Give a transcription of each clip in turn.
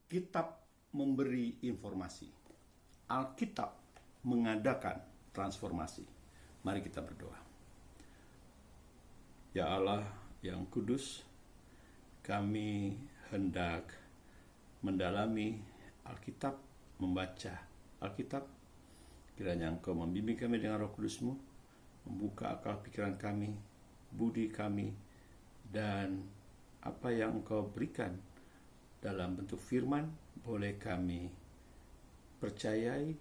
Kitab memberi informasi. Alkitab mengadakan transformasi. Mari kita berdoa. Ya Allah yang kudus, kami hendak mendalami Alkitab, membaca Alkitab. Kiranya Engkau membimbing kami dengan Roh Kudus-Mu, membuka akal pikiran kami, budi kami, dan apa yang Engkau berikan dalam bentuk firman boleh kami percayai,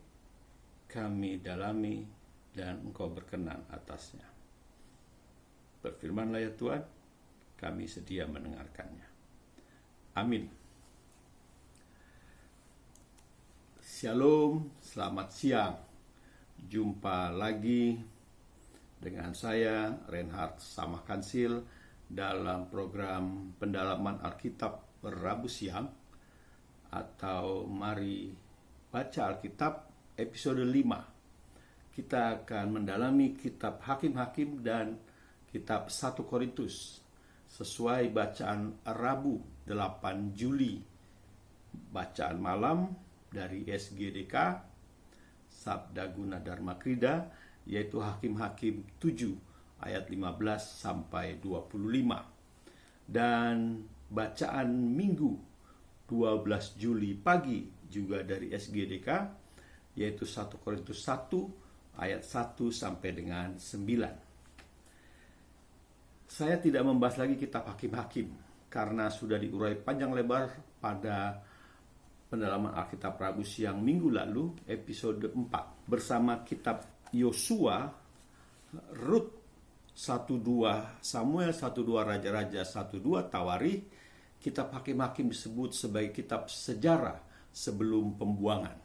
kami dalami, dan Engkau berkenan atasnya. Berfirmanlah ya Tuhan, kami sedia mendengarkannya. Amin. Shalom, selamat siang. Jumpa lagi dengan saya Reinhard Samakansil dalam program pendalaman Alkitab Rabu siang, atau Mari Baca Alkitab episode 5. Kita akan mendalami kitab Hakim-Hakim dan kitab 1 Korintus sesuai bacaan Rabu 8 Juli. Bacaan malam dari SGDK Sabda Guna Dharma Krida, yaitu Hakim-Hakim 7 ayat 15 sampai 25. Dan bacaan Minggu 12 Juli pagi juga dari SGDK, yaitu 1 Korintus 1 ayat 1 sampai dengan 9. Saya tidak membahas lagi kitab Hakim-Hakim karena sudah diurai panjang lebar pada pendalaman Alkitab Rabu siang minggu lalu, episode 4, bersama kitab Yosua, Rut 1-2 Samuel, 1-2 Raja-Raja, 1-2 Tawarikh. Kitab Hakim-Hakim disebut sebagai kitab sejarah sebelum pembuangan.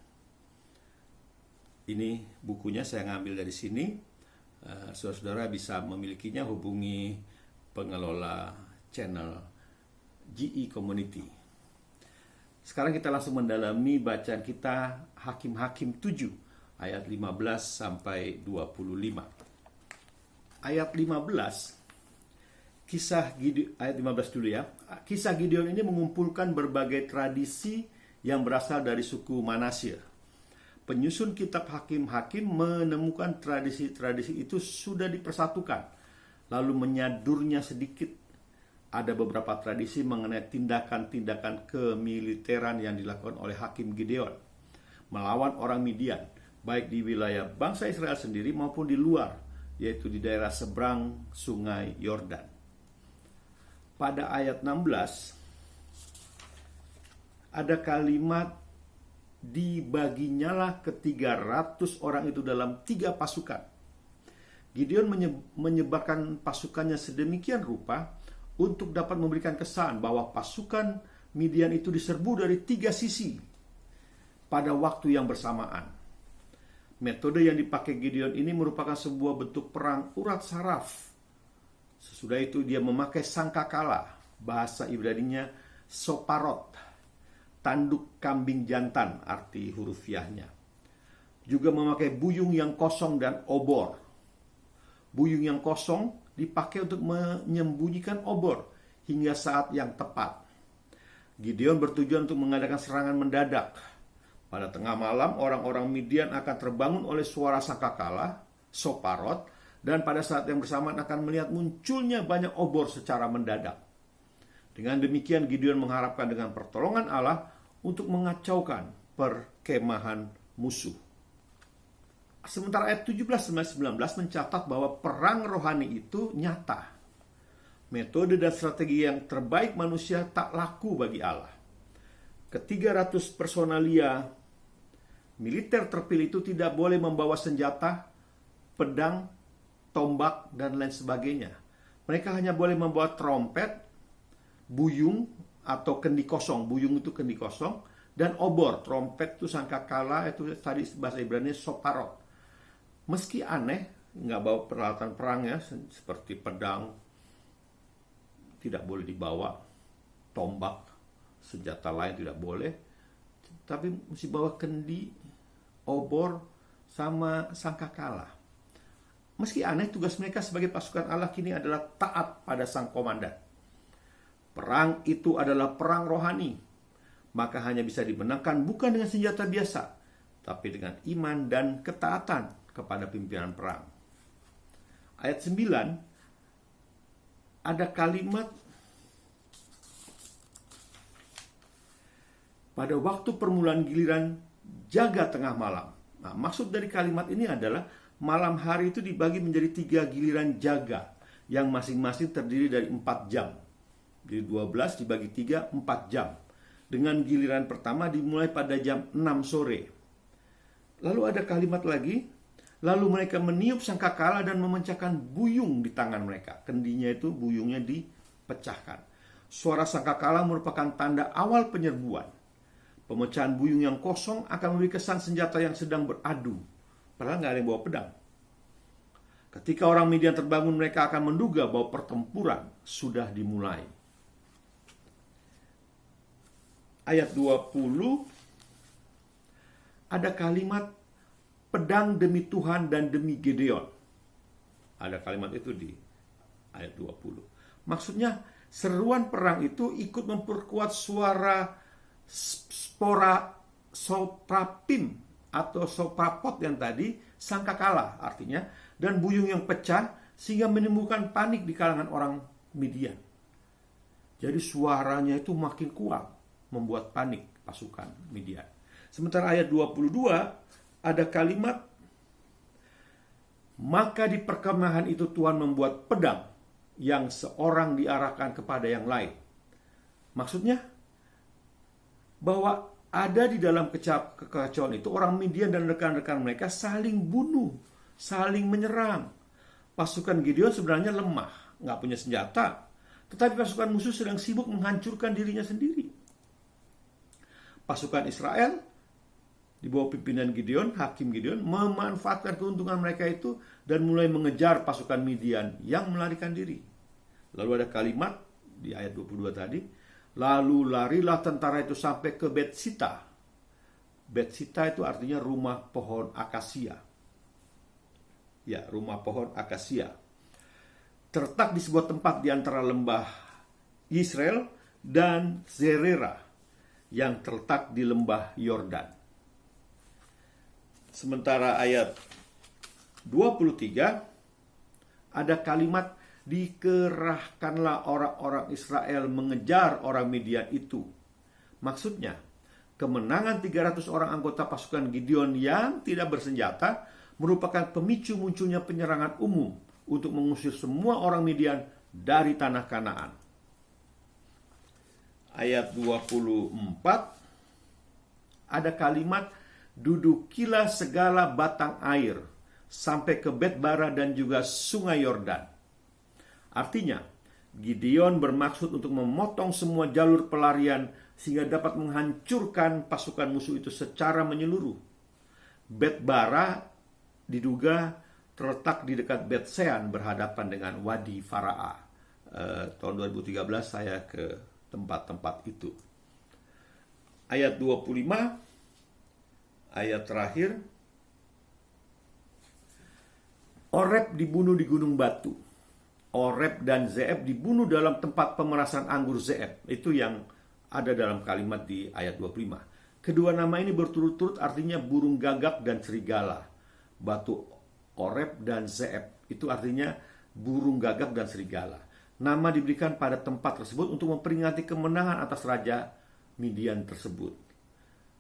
Ini bukunya saya ngambil dari sini. Saudara-saudara bisa memilikinya, hubungi pengelola channel GE Community. Sekarang kita langsung mendalami bacaan kita Hakim-Hakim 7 ayat 15 sampai 25. Ayat 15, kisah Gideon, ayat 15 dulu ya. Kisah Gideon ini mengumpulkan berbagai tradisi yang berasal dari suku Manasye. Penyusun kitab Hakim-Hakim menemukan tradisi-tradisi itu sudah dipersatukan, lalu menyadurnya sedikit. Ada beberapa tradisi mengenai tindakan-tindakan kemiliteran yang dilakukan oleh Hakim Gideon melawan orang Midian, baik di wilayah bangsa Israel sendiri maupun di luar, yaitu di daerah seberang sungai Yordan. Pada ayat 16 ada kalimat, dibaginyalah ke-300 orang itu dalam 3 pasukan. Gideon menyebarkan pasukannya sedemikian rupa untuk dapat memberikan kesan bahwa pasukan Midian itu diserbu dari 3 sisi pada waktu yang bersamaan. Metode yang dipakai Gideon ini merupakan sebuah bentuk perang urat saraf. Sesudah itu dia memakai sangkakala, bahasa Ibraninya soparot, tanduk kambing jantan arti hurufiahnya. Juga memakai buyung yang kosong dan obor. Buyung yang kosong dipakai untuk menyembunyikan obor hingga saat yang tepat. Gideon bertujuan untuk mengadakan serangan mendadak. Pada tengah malam, orang-orang Midian akan terbangun oleh suara sangkakala, soparot, dan pada saat yang bersamaan akan melihat munculnya banyak obor secara mendadak. Dengan demikian, Gideon mengharapkan dengan pertolongan Allah untuk mengacaukan perkemahan musuh. Sementara ayat 17-19 mencatat bahwa perang rohani itu nyata. Metode dan strategi yang terbaik manusia tak laku bagi Allah. Ke-300 personalia militer terpilih itu tidak boleh membawa senjata, pedang, tombak, dan lain sebagainya. Mereka hanya boleh membawa trompet, buyung atau kendi kosong. Buyung itu kendi kosong, dan obor. Trompet itu sangkakala, itu tadi bahasa Ibrani soparot. Meski aneh, nggak bawa peralatan perang ya, seperti pedang tidak boleh dibawa, tombak, senjata lain tidak boleh, tapi mesti bawa kendi, obor, sama sangkakala. Meski aneh, tugas mereka sebagai pasukan Allah kini adalah taat pada sang komandan. Perang itu adalah perang rohani. maka hanya bisa dimenangkan bukan dengan senjata biasa, tapi dengan iman dan ketaatan kepada pimpinan perang. Ayat 9 ada kalimat, pada waktu permulaan giliran jaga tengah malam. Nah, maksud dari kalimat ini adalah malam hari itu dibagi menjadi 3 giliran jaga yang masing-masing terdiri dari 4 jam. Jadi 12 dibagi 3, 4 jam. Dengan giliran pertama dimulai pada jam 6 sore. Lalu ada kalimat lagi, lalu mereka meniup sangkakala dan memecahkan buyung di tangan mereka. Kendinya itu buyungnya dipecahkan. Suara sangkakala merupakan tanda awal penyerbuan. Pemecahan buyung yang kosong akan memberi kesan senjata yang sedang beradu. Padahal nggak ada yang bawa pedang. Ketika orang Midian terbangun, mereka akan menduga bahwa pertempuran sudah dimulai. Ayat 20 ada kalimat pedang demi Tuhan dan demi Gideon. Ada kalimat itu di ayat 20. Maksudnya seruan perang itu ikut memperkuat suara spora soprapim atau soprapot yang tadi, sangkakala artinya, dan buyung yang pecah sehingga menimbulkan panik di kalangan orang Midian. Jadi suaranya itu makin kuat, membuat panik pasukan Midian. Sementara ayat 22 ada kalimat, maka di perkemahan itu Tuhan membuat pedang yang seorang diarahkan kepada yang lain. Maksudnya bahwa ada di dalam kekacauan itu orang Midian dan rekan-rekan mereka saling bunuh, saling menyerang. Pasukan Gideon sebenarnya lemah, nggak punya senjata, tetapi pasukan musuh sedang sibuk menghancurkan dirinya sendiri. Pasukan Israel di bawah pimpinan Gideon, Hakim Gideon, memanfaatkan keuntungan mereka itu dan mulai mengejar pasukan Midian yang melarikan diri. Lalu ada kalimat di ayat 22 tadi, lalu larilah tentara itu sampai ke Betsita. Betsita itu artinya rumah pohon akasia. Ya, rumah pohon akasia. Terletak di sebuah tempat di antara lembah Israel dan Zerera yang terletak di lembah Yordan. Sementara ayat 23 ada kalimat, dikerahkanlah orang-orang Israel mengejar orang Midian itu. Maksudnya, kemenangan 300 orang anggota pasukan Gideon yang tidak bersenjata merupakan pemicu munculnya penyerangan umum untuk mengusir semua orang Midian dari tanah Kanaan. Ayat 24 ada kalimat, dudukilah segala batang air sampai ke Betbara dan juga sungai Yordan. Artinya, Gideon bermaksud untuk memotong semua jalur pelarian sehingga dapat menghancurkan pasukan musuh itu secara menyeluruh. Betbara diduga terletak di dekat Betsean berhadapan dengan Wadi Faraa. Tahun 2013 saya ke tempat-tempat itu. Ayat 25, ayat terakhir, Oreb dibunuh di gunung batu. Oreb dan Zeeb dibunuh dalam tempat pemerasan anggur Zeeb. Itu yang ada dalam kalimat di ayat 25. Kedua nama ini berturut-turut artinya burung gagak dan serigala. Batu Oreb dan Zeeb itu artinya burung gagak dan serigala. Nama diberikan pada tempat tersebut untuk memperingati kemenangan atas raja Midian tersebut.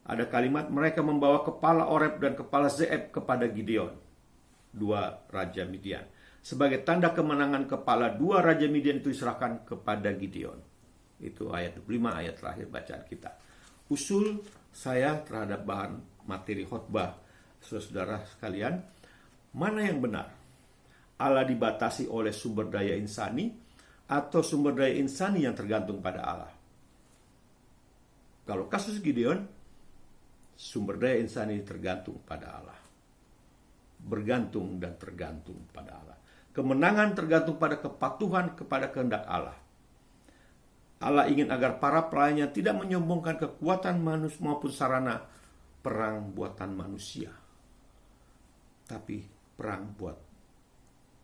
Ada kalimat, mereka membawa kepala Oreb dan kepala Zeeb kepada Gideon, dua raja Midian. Sebagai tanda kemenangan, kepala dua raja Midian itu diserahkan kepada Gideon. Itu ayat 25, ayat terakhir bacaan kita. Usul saya terhadap bahan materi khotbah, saudara-saudara sekalian, mana yang benar? Allah dibatasi oleh sumber daya insani atau sumber daya insani yang tergantung pada Allah? Kalau kasus Gideon, sumber daya insani tergantung pada Allah. Bergantung dan tergantung pada Allah. Kemenangan tergantung pada kepatuhan kepada kehendak Allah. Allah ingin agar para pelayannya tidak menyombongkan kekuatan manusia maupun sarana perang buatan manusia, tapi perang buat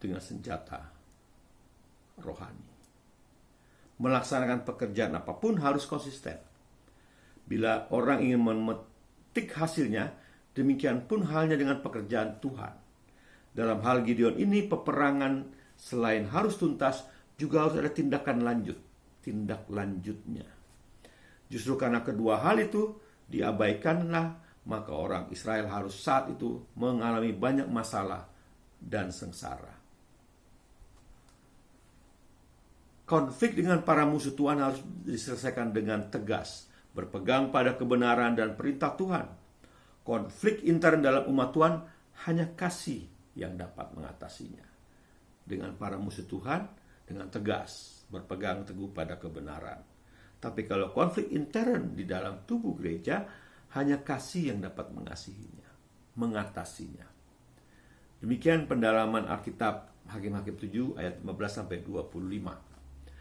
dengan senjata rohani. Melaksanakan pekerjaan apapun harus konsisten. Bila orang ingin memetik hasilnya, demikian pun halnya dengan pekerjaan Tuhan. Dalam hal Gideon ini, peperangan selain harus tuntas, juga harus ada tindakan lanjut. Tindak lanjutnya. Justru karena kedua hal itu diabaikanlah, maka orang Israel harus saat itu mengalami banyak masalah dan sengsara. Konflik dengan para musuh Tuhan harus diselesaikan dengan tegas, berpegang pada kebenaran dan perintah Tuhan. Konflik intern dalam umat Tuhan hanya kasih yang dapat mengatasinya. Dengan para musuh Tuhan, dengan tegas, berpegang teguh pada kebenaran. Tapi kalau konflik intern di dalam tubuh gereja, hanya kasih yang dapat mengasihinya, mengatasinya. Demikian pendalaman Alkitab Hakim-Hakim 7 ayat 15-25.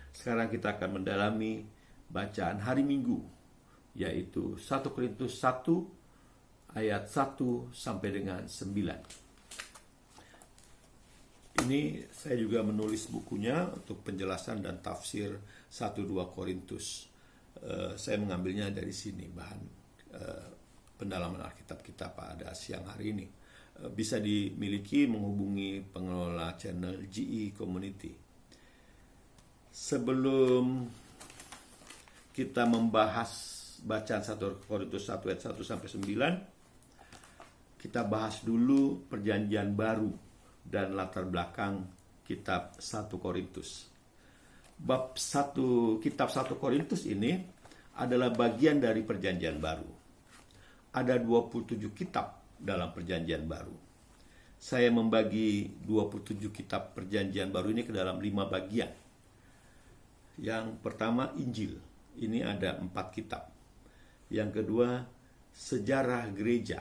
Sekarang kita akan mendalami bacaan hari Minggu, yaitu 1 Korintus 1 ayat 1 sampai dengan 9. Ini saya juga menulis bukunya untuk penjelasan dan tafsir 1-2 Korintus. Saya mengambilnya dari sini, bahan pendalaman Alkitab kita pada siang hari ini. Bisa dimiliki menghubungi pengelola channel GE Community. Sebelum kita membahas bacaan 1 Korintus 1 ayat 1 sampai 9, kita bahas dulu perjanjian baru dan latar belakang kitab 1 Korintus. Bab 1 kitab 1 Korintus ini adalah bagian dari perjanjian baru. Ada 27 kitab dalam perjanjian baru. Saya membagi 27 kitab perjanjian baru ini ke dalam 5 bagian. Yang pertama Injil, ini ada 4 kitab. Yang kedua sejarah gereja,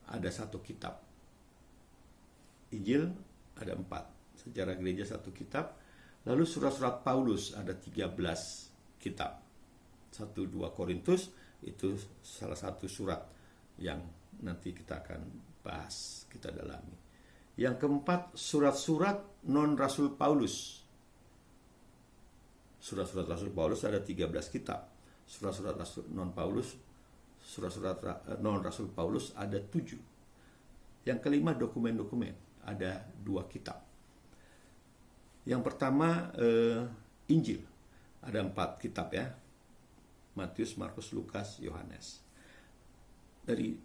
ada 1 kitab. Injil ada 4, sejarah gereja 1 kitab. Lalu surat-surat Paulus ada 13 kitab. 1-2 Korintus itu salah satu surat yang nanti kita akan bahas, kita dalami. Yang keempat, surat-surat non-Rasul Paulus. Surat-surat Rasul Paulus ada 13 kitab. Surat-surat non-Paulus, surat-surat non-Rasul Paulus ada 7. Yang kelima, dokumen-dokumen, ada 2 kitab. Yang pertama Injil, ada 4 kitab ya, Matius, Markus, Lukas, Yohanes. Dari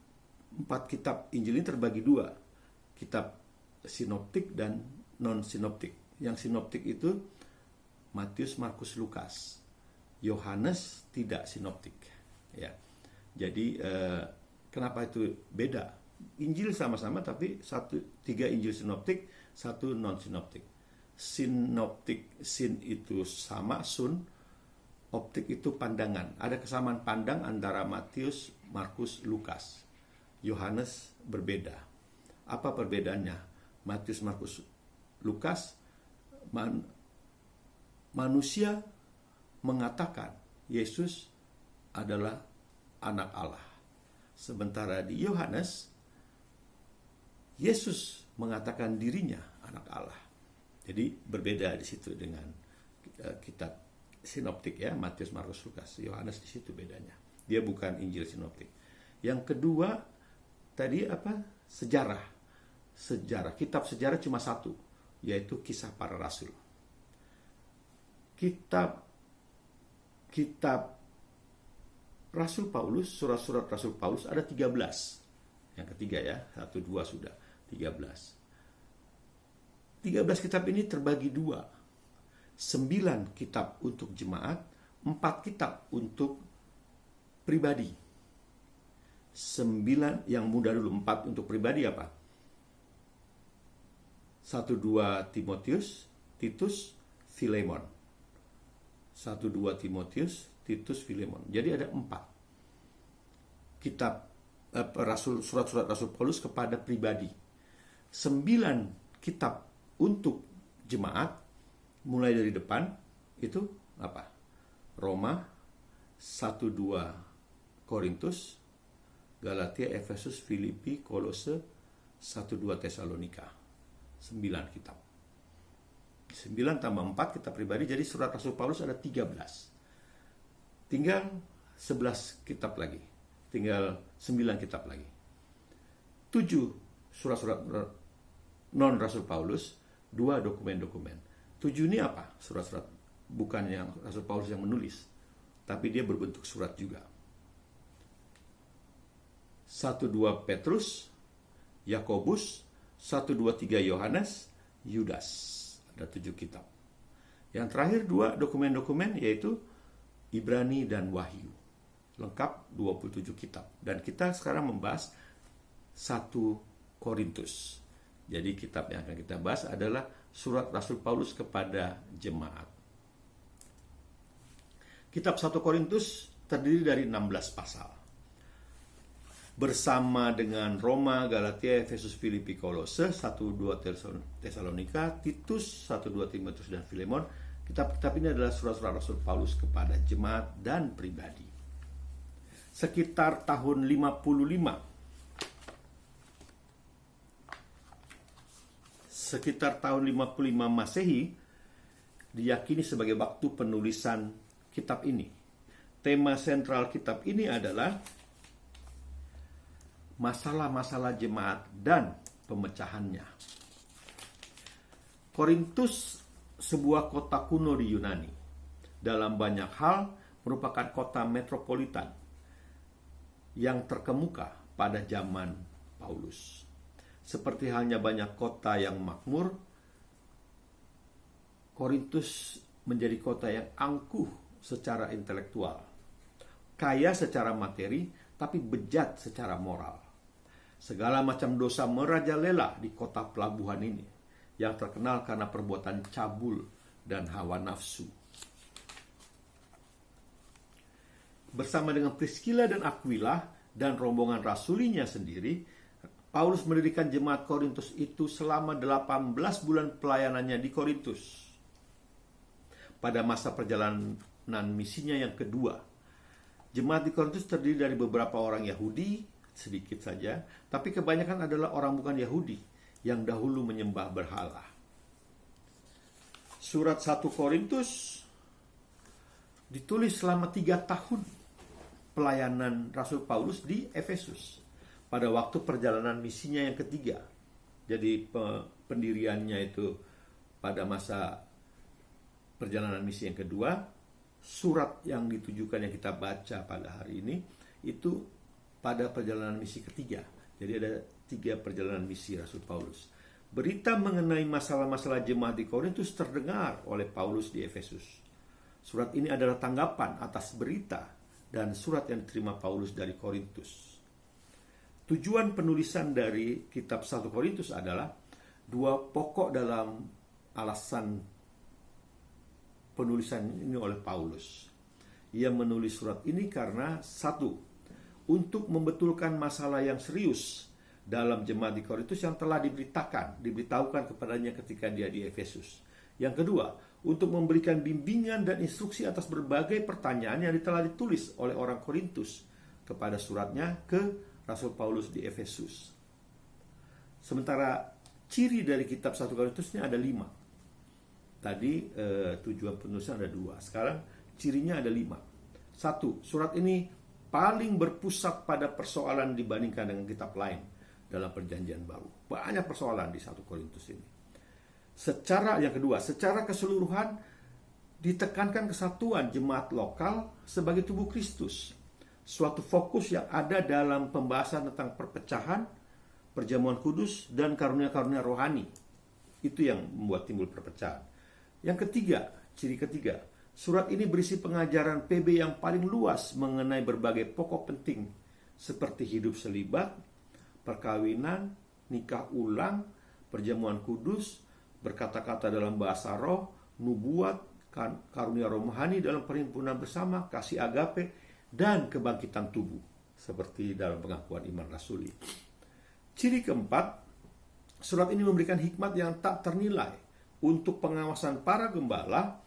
4 kitab Injil ini terbagi 2, kitab sinoptik dan non-sinoptik. Yang sinoptik itu Matius, Markus, Lukas. Yohanes tidak sinoptik ya. Jadi kenapa itu beda? Injil sama-sama tapi 3 Injil sinoptik, 1 non-sinoptik. Sinoptik, sin itu sama, sun, optik itu pandangan. Ada kesamaan pandang antara Matius, Markus, Lukas. Yohanes berbeda. Apa perbedaannya? Matius, Markus, Lukas, manusia mengatakan Yesus adalah anak Allah. Sementara di Yohanes, Yesus mengatakan dirinya anak Allah. Jadi berbeda di situ dengan kitab sinoptik ya, Matius, Markus, Lukas. Yohanes di situ bedanya. Dia bukan Injil sinoptik. Yang kedua tadi apa? Sejarah. Kitab sejarah cuma 1, yaitu Kisah Para Rasul. Kitab Rasul Paulus, surat-surat Rasul Paulus ada 13. Yang ketiga ya, 1, 2 sudah, 13. 13 kitab ini terbagi 2. 9 kitab untuk jemaat, 4 kitab untuk pribadi. 9 yang mudah dulu, 4 untuk pribadi apa? 1-2 Timotius, Titus, Filemon. 1-2 Timotius, Titus, Filemon. Jadi ada 4 kitab surat-surat Rasul Paulus kepada pribadi. 9 kitab untuk jemaat, mulai dari depan itu apa? Roma, 1-2 Korintus, Galatia, Efesus, Filipi, Kolose, 1-2 Tesalonika. 9 kitab. 9 tambah 4 kitab pribadi, jadi surat Rasul Paulus ada 13. Tinggal 11 kitab lagi. Tinggal 9 kitab lagi. 7 surat-surat non Rasul Paulus, 2 dokumen-dokumen. 7 ini apa? Surat-surat, bukan yang Rasul Paulus yang menulis, tapi dia berbentuk surat juga. 1-2 Petrus, Yakobus, 1-2-3 Yohanes, Yudas. Ada 7 kitab. Yang terakhir 2 dokumen-dokumen yaitu Ibrani dan Wahyu. Lengkap 27 kitab. Dan kita sekarang membahas 1 Korintus. Jadi kitab yang akan kita bahas adalah surat Rasul Paulus kepada jemaat. Kitab 1 Korintus terdiri dari 16 pasal. Bersama dengan Roma, Galatia, Efesus, Filipi, Kolose, 1-2 Tesalonika, Titus, 1-2 Timotius, dan Filemon. Kitab-kitab ini adalah surat-surat Rasul Paulus kepada jemaat dan pribadi. Sekitar tahun 55 Masehi diyakini sebagai waktu penulisan kitab ini. Tema sentral kitab ini adalah masalah-masalah jemaat dan pemecahannya. Korintus sebuah kota kuno di Yunani. Dalam banyak hal merupakan kota metropolitan yang terkemuka pada zaman Paulus. Seperti halnya banyak kota yang makmur, Korintus menjadi kota yang angkuh secara intelektual, kaya secara materi, tapi bejat secara moral. Segala macam dosa merajalela di kota pelabuhan ini, yang terkenal karena perbuatan cabul dan hawa nafsu. Bersama dengan Priscilla dan Aquila dan rombongan rasulinya sendiri, Paulus mendirikan jemaat Korintus itu selama 18 bulan pelayanannya di Korintus. Pada masa perjalanan misinya yang kedua, jemaat di Korintus terdiri dari beberapa orang Yahudi, sedikit saja, tapi kebanyakan adalah orang bukan Yahudi yang dahulu menyembah berhala. Surat 1 Korintus ditulis selama 3 tahun pelayanan Rasul Paulus di Efesus pada waktu perjalanan misinya yang ketiga. Jadi pendiriannya itu pada masa perjalanan misi yang kedua. Surat yang ditujukan yang kita baca pada hari ini itu pada perjalanan misi ketiga. Jadi ada 3 perjalanan misi Rasul Paulus. Berita mengenai masalah-masalah jemaat di Korintus terdengar oleh Paulus di Efesus. Surat ini adalah tanggapan atas berita dan surat yang diterima Paulus dari Korintus. Tujuan penulisan dari kitab 1 Korintus adalah 2 pokok dalam alasan penulisan ini oleh Paulus. Ia menulis surat ini karena 1, untuk membetulkan masalah yang serius dalam jemaat di Korintus yang telah diberitahukan kepadanya ketika dia di Efesus. Yang kedua, untuk memberikan bimbingan dan instruksi atas berbagai pertanyaan yang telah ditulis oleh orang Korintus kepada suratnya ke Rasul Paulus di Efesus. Sementara ciri dari kitab 1 Korintus ini ada 5. Tadi tujuan penulisan ada 2. Sekarang cirinya ada 5. 1, surat ini paling berpusat pada persoalan dibandingkan dengan kitab lain dalam perjanjian baru. Banyak persoalan di 1 Korintus ini. Yang kedua, secara keseluruhan ditekankan kesatuan jemaat lokal sebagai tubuh Kristus. Suatu fokus yang ada dalam pembahasan tentang perpecahan, perjamuan kudus, dan karunia-karunia rohani. Itu yang membuat timbul perpecahan. Yang ketiga, ciri ketiga, surat ini berisi pengajaran PB yang paling luas mengenai berbagai pokok penting seperti hidup selibat, perkawinan, nikah ulang, perjamuan kudus, berkata-kata dalam bahasa roh, nubuat, karunia rohani dalam perhimpunan bersama, kasih agape, dan kebangkitan tubuh seperti dalam pengakuan iman rasuli. Ciri keempat, surat ini memberikan hikmat yang tak ternilai untuk pengawasan para gembala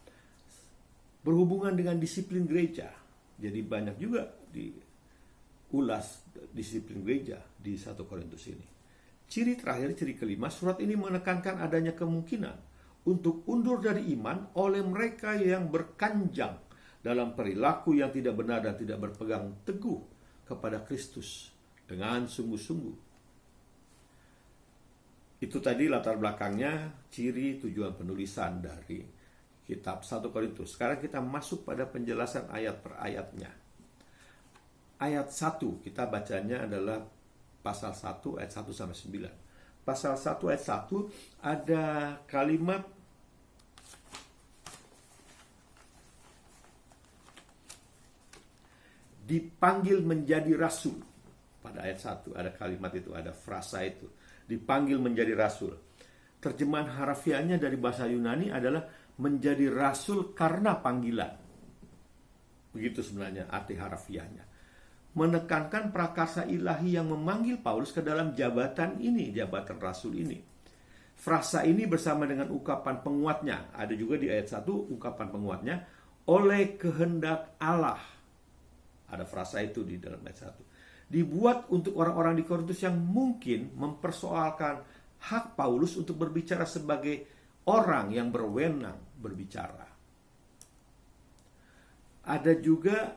berhubungan dengan disiplin gereja. Jadi banyak juga diulas disiplin gereja di 1 Korintus ini. Ciri terakhir, ciri kelima, surat ini menekankan adanya kemungkinan untuk undur dari iman oleh mereka yang berkanjang dalam perilaku yang tidak benar dan tidak berpegang teguh kepada Kristus dengan sungguh-sungguh. Itu tadi latar belakangnya, ciri tujuan penulisan dari kitab 1 Korintus. Sekarang kita masuk pada penjelasan ayat per ayatnya. Ayat 1 kita bacanya adalah pasal 1 ayat 1 sampai 9. Pasal 1 ayat 1 ada kalimat dipanggil menjadi rasul. Pada ayat 1 ada kalimat itu, ada frasa itu. Dipanggil menjadi rasul. Terjemahan harafiahnya dari bahasa Yunani adalah menjadi rasul karena panggilan. Begitu sebenarnya arti harafiahnya. Menekankan prakarsa ilahi yang memanggil Paulus ke dalam jabatan ini, jabatan rasul ini. Frasa ini bersama dengan ungkapan penguatnya, ada juga di ayat 1 ungkapan penguatnya, oleh kehendak Allah. Ada frasa itu di dalam ayat 1. Dibuat untuk orang-orang di Korintus yang mungkin mempersoalkan hak Paulus untuk berbicara sebagai orang yang berwenang berbicara. Ada juga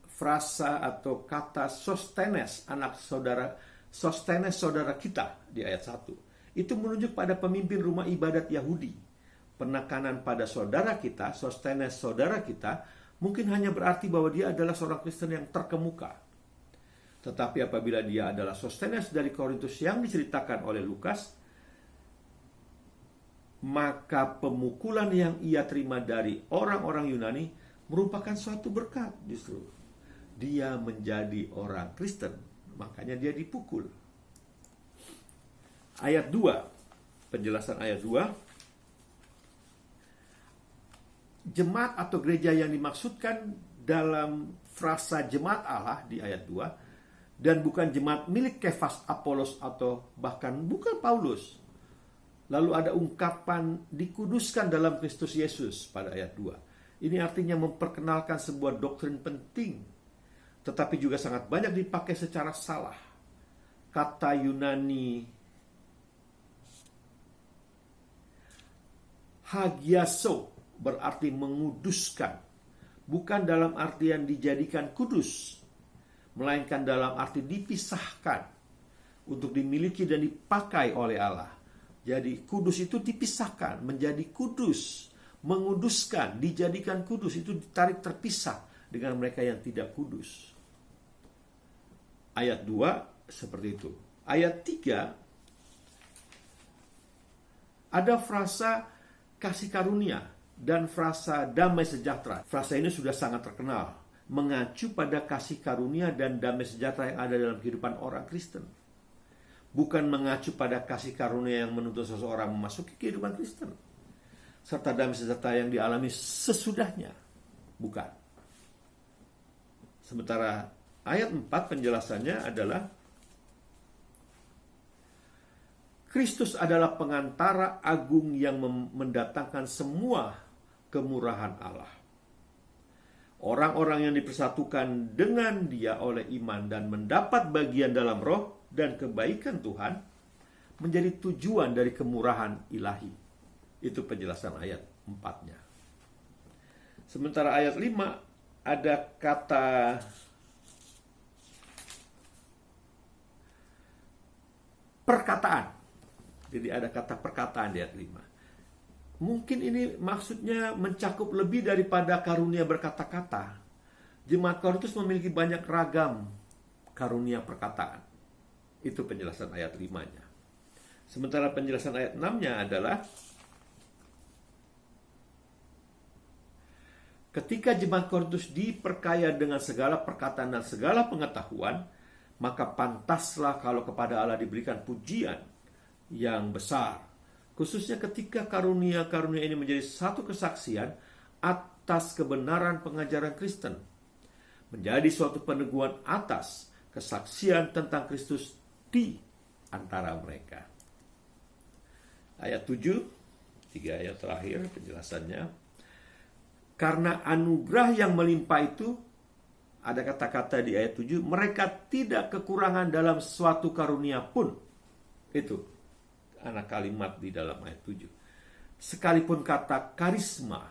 frasa atau kata Sostenes, Sostenes saudara kita di ayat 1. Itu menunjuk pada pemimpin rumah ibadat Yahudi. Penekanan pada saudara kita, Sostenes saudara kita, mungkin hanya berarti bahwa dia adalah seorang Kristen yang terkemuka. Tetapi apabila dia adalah Sostenes dari Korintus yang diceritakan oleh Lukas, maka pemukulan yang ia terima dari orang-orang Yunani merupakan suatu berkat justru. Dia menjadi orang Kristen, makanya dia dipukul. Ayat 2, penjelasan ayat 2. Jemaat atau gereja yang dimaksudkan dalam frasa jemaat Allah di ayat 2, dan bukan jemaat milik Kefas, Apolos, atau bahkan bukan Paulus. Lalu ada ungkapan dikuduskan dalam Kristus Yesus pada ayat 2. Ini artinya memperkenalkan sebuah doktrin penting, tetapi juga sangat banyak dipakai secara salah. Kata Yunani hagiaso berarti menguduskan, bukan dalam artian dijadikan kudus, melainkan dalam arti dipisahkan untuk dimiliki dan dipakai oleh Allah. Jadi kudus itu dipisahkan, menjadi kudus, menguduskan, dijadikan kudus, itu ditarik terpisah dengan mereka yang tidak kudus. Ayat 2 seperti itu. Ayat 3 ada frasa kasih karunia dan frasa damai sejahtera. Frasa ini sudah sangat terkenal, mengacu pada kasih karunia dan damai sejahtera yang ada dalam kehidupan orang Kristen. Bukan mengacu pada kasih karunia yang menuntut seseorang memasuki kehidupan Kristen, serta damai sejahtera yang dialami sesudahnya. Bukan. Sementara ayat 4 penjelasannya adalah Kristus adalah pengantara agung yang mendatangkan semua kemurahan Allah. Orang-orang yang dipersatukan dengan Dia oleh iman dan mendapat bagian dalam roh dan kebaikan Tuhan menjadi tujuan dari kemurahan ilahi. Itu penjelasan ayat 4-nya. Sementara ayat 5 ada kata perkataan. Jadi ada kata perkataan di ayat 5. Mungkin ini maksudnya mencakup lebih daripada karunia berkata-kata. Jemaat Korintus memiliki banyak ragam karunia perkataan. Itu penjelasan ayat 5-nya. Sementara penjelasan ayat 6-nya adalah ketika jemaat Korintus diperkaya dengan segala perkataan dan segala pengetahuan, maka pantaslah kalau kepada Allah diberikan pujian yang besar. Khususnya ketika karunia-karunia ini menjadi satu kesaksian atas kebenaran pengajaran Kristen. Menjadi suatu peneguhan atas kesaksian tentang Kristus di antara mereka. Ayat 7, 3 ayat terakhir penjelasannya. Karena anugerah yang melimpah itu, ada kata-kata di ayat 7, mereka tidak kekurangan dalam suatu karunia pun. Itu anak kalimat di dalam ayat 7. Sekalipun kata karisma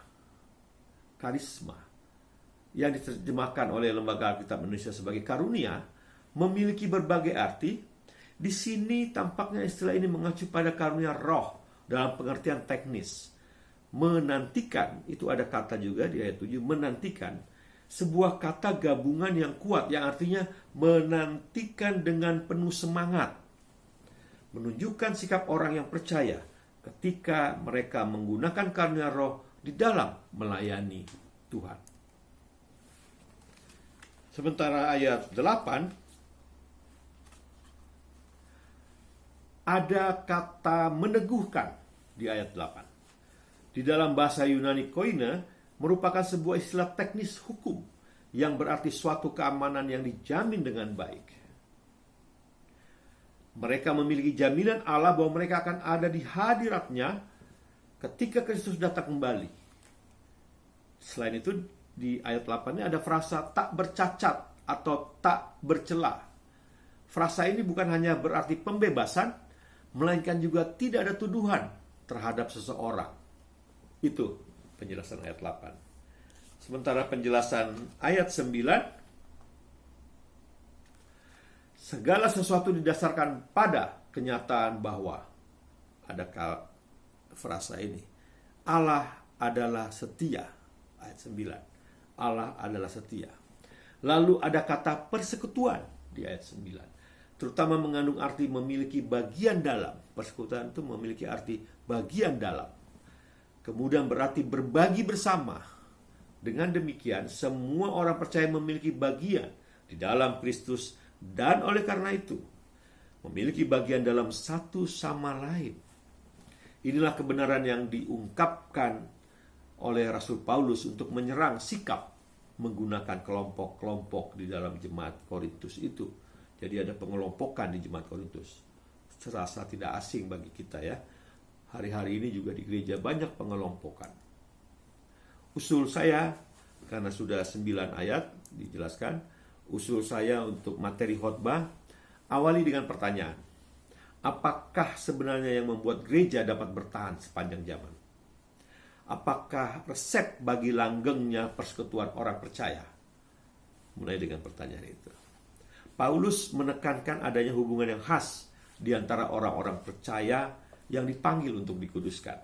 yang diterjemahkan oleh Lembaga Alkitab Indonesia sebagai karunia memiliki berbagai arti. Di sini tampaknya istilah ini mengacu pada karunia roh dalam pengertian teknis. Menantikan, itu ada kata juga di ayat 7, menantikan, sebuah kata gabungan yang kuat yang artinya menantikan dengan penuh semangat. Menunjukkan sikap orang yang percaya ketika mereka menggunakan karunia roh di dalam melayani Tuhan. Sementara ayat 8 ada kata meneguhkan di ayat 8. Di dalam bahasa Yunani koine merupakan sebuah istilah teknis hukum yang berarti suatu keamanan yang dijamin dengan baik. Mereka memiliki jaminan Allah bahwa mereka akan ada di hadiratnya ketika Kristus datang kembali. Selain itu, di ayat 8 ini ada frasa tak bercacat atau tak bercela. Frasa ini bukan hanya berarti pembebasan, melainkan juga tidak ada tuduhan terhadap seseorang. Itu penjelasan ayat 8. Sementara penjelasan ayat 9, segala sesuatu didasarkan pada kenyataan bahwa, ada frasa ini, Allah adalah setia. Ayat 9, Allah adalah setia. Lalu ada kata persekutuan di ayat 9, terutama mengandung arti memiliki bagian dalam. Persekutuan itu memiliki arti bagian dalam. Kemudian berarti berbagi bersama. Dengan demikian, semua orang percaya memiliki bagian di dalam Kristus, dan oleh karena itu memiliki bagian dalam satu sama lain. Inilah kebenaran yang diungkapkan oleh Rasul Paulus untuk menyerang sikap menggunakan kelompok-kelompok di dalam jemaat Korintus itu. Jadi ada pengelompokan di jemaat Korintus. Serasa tidak asing bagi kita ya. Hari-hari ini juga di gereja banyak pengelompokan. Usul saya, karena sudah 9 ayat dijelaskan, usul saya untuk materi khotbah, awali dengan pertanyaan. Apakah sebenarnya yang membuat gereja dapat bertahan sepanjang zaman? Apakah resep bagi langgengnya persekutuan orang percaya? Mulai dengan pertanyaan itu. Paulus menekankan adanya hubungan yang khas di antara orang-orang percaya yang dipanggil untuk dikuduskan.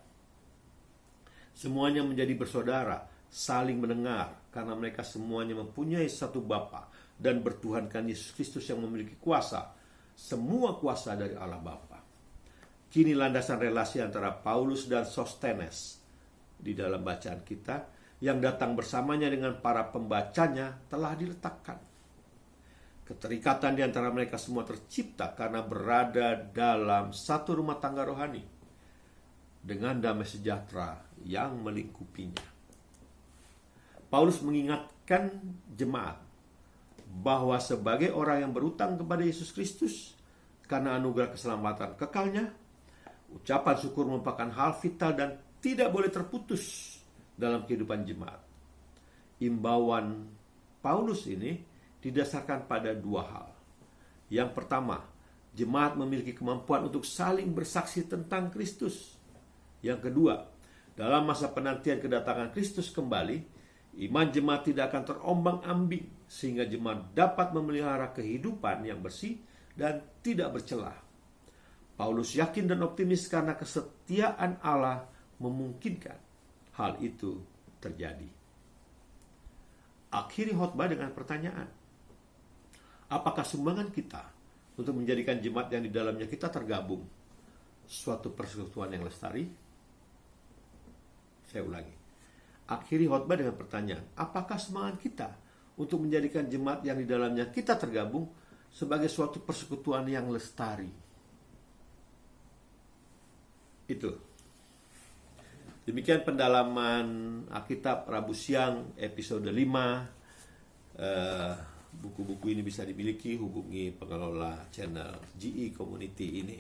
Semuanya menjadi bersaudara, saling mendengar, karena mereka semuanya mempunyai satu Bapa dan bertuhankan Yesus Kristus yang memiliki kuasa, semua kuasa dari Allah Bapa. Kini landasan relasi antara Paulus dan Sostenes di dalam bacaan kita yang datang bersamanya dengan para pembacanya telah diletakkan. Keterikatan di antara mereka semua tercipta karena berada dalam satu rumah tangga rohani dengan damai sejahtera yang melingkupinya. Paulus mengingatkan jemaat bahwa sebagai orang yang berutang kepada Yesus Kristus karena anugerah keselamatan kekalnya, ucapan syukur merupakan hal vital dan tidak boleh terputus dalam kehidupan jemaat. Imbauan Paulus ini didasarkan pada dua hal. Yang pertama, jemaat memiliki kemampuan untuk saling bersaksi tentang Kristus. Yang kedua, dalam masa penantian kedatangan Kristus kembali, iman jemaat tidak akan terombang-ambing sehingga jemaat dapat memelihara kehidupan yang bersih dan tidak bercelah. Paulus yakin dan optimis karena kesetiaan Allah memungkinkan hal itu terjadi. Akhiri khotbah dengan pertanyaan. Apakah sumbangan kita untuk menjadikan jemaat yang di dalamnya kita tergabung suatu persekutuan yang lestari? Saya ulangi. Akhiri khotbah dengan pertanyaan. Apakah semangat kita untuk menjadikan jemaat yang di dalamnya kita tergabung sebagai suatu persekutuan yang lestari? Itu. Demikian pendalaman Alkitab Rabu siang episode 5. Buku-buku ini bisa dimiliki, hubungi pengelola channel GE Community ini.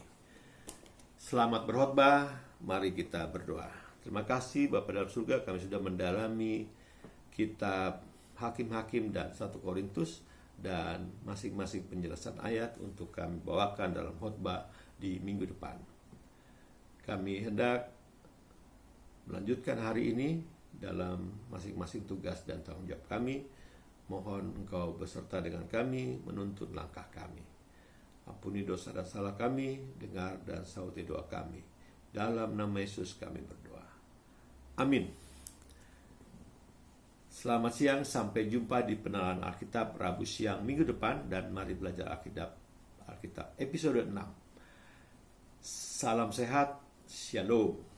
Selamat berkhotbah, mari kita berdoa. Terima kasih Bapa dalam surga, kami sudah mendalami kitab Hakim-Hakim dan 1 Korintus, dan masing-masing penjelasan ayat untuk kami bawakan dalam khotbah di minggu depan. Kami hendak melanjutkan hari ini dalam masing-masing tugas dan tanggung jawab kami. Mohon Engkau beserta dengan kami, menuntun langkah kami. Ampuni dosa dan salah kami, dengar dan sauti doa kami. Dalam nama Yesus kami berdoa. Amin. Selamat siang, sampai jumpa di Pengenalan Alkitab Rabu siang minggu depan, dan mari belajar Alkitab episode 6. Salam sehat, Shalom.